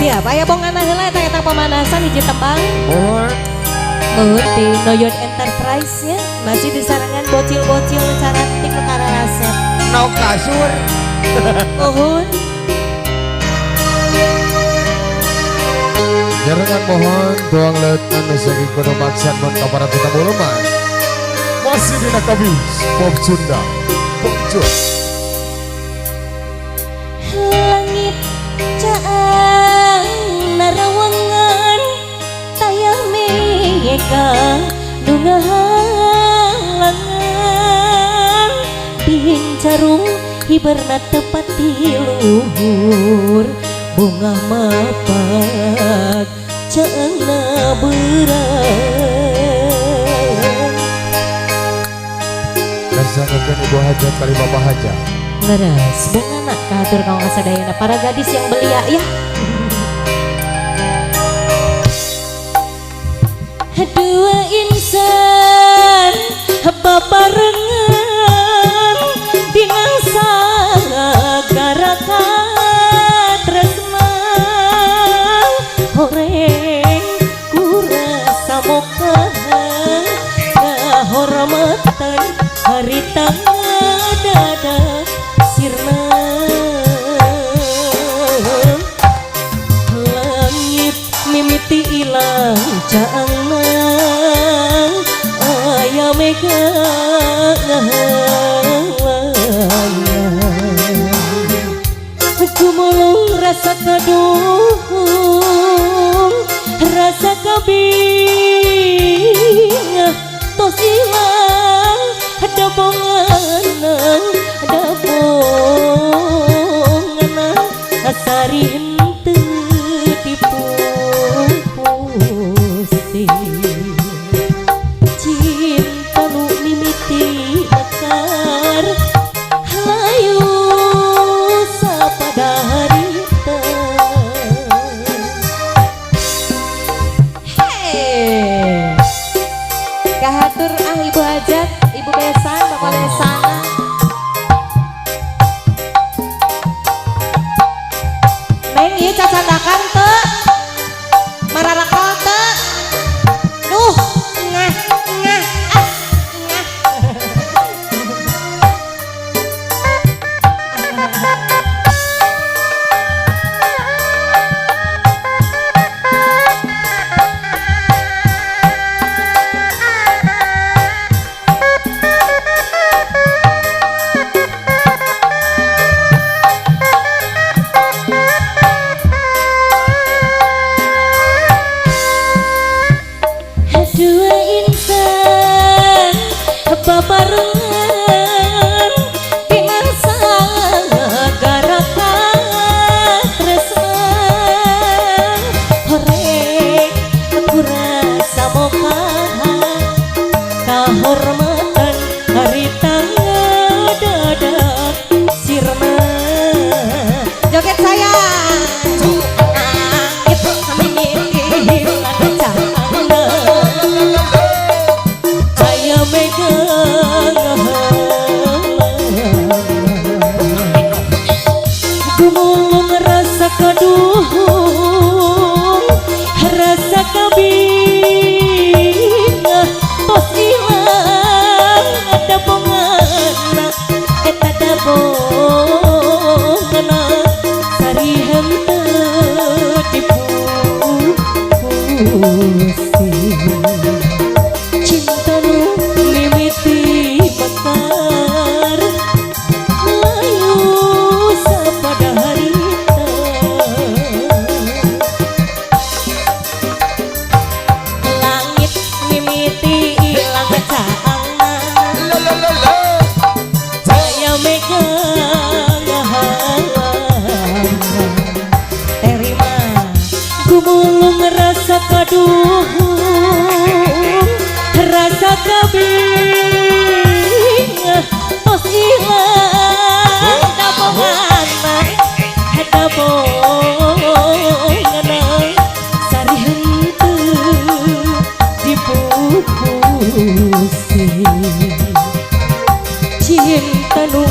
Siap, aya bongan heula eta pemanasan hiji tembang. Mohon Di Noyon Enterprise ya, masih di sarangan bocil-bocil cantik perkara resep. no kasur. Mohon. Jarangan mohon doang leut anu saking kudu maksan mun ka para tetamu rumah. Masih dina kabis Pop Sunda. Bonjol. Langit caang narawangan tayang mega dungahalangan bincarung hiberna tepat di luhur bunga mapak caang naberang Rasakan ibu hajat kali bapak hajat. leres bunga nak katur kau kasadayana para gadis yang belia ya. Dua insan babarengan dina sagara katresna horeng kurasa mokahan kahormatan harita dada sirna langit mimiti ilang caangna aya mega kumulung rasa kadung rasa kabing tos ilang ada bonganang asari henteu dipupusi cinta nu mimiti mekar layu sapada harita. Hey, kahatur ibu hajat, ibu besan, bapak besana. Neng ieu cacandakan teu mararakol teu duh ngah ngah ah ngah. Dua insan babarengan dina sagara katresna horeng kurasa mokahan kahormatan harita dadak sirna joget saya itu samingin kumulung rasa kaduhung rasa kabing tos ilang ada bongana eta da bongana sari henteu dipupusi cinta nu mimiti mekar layu sapada harita langit mimiti ilang caangna saya megang halang terima gumulung rasa kaduhung rasa kabing tos ilang da bongana da bongana sari henteu dipupusi cinta nu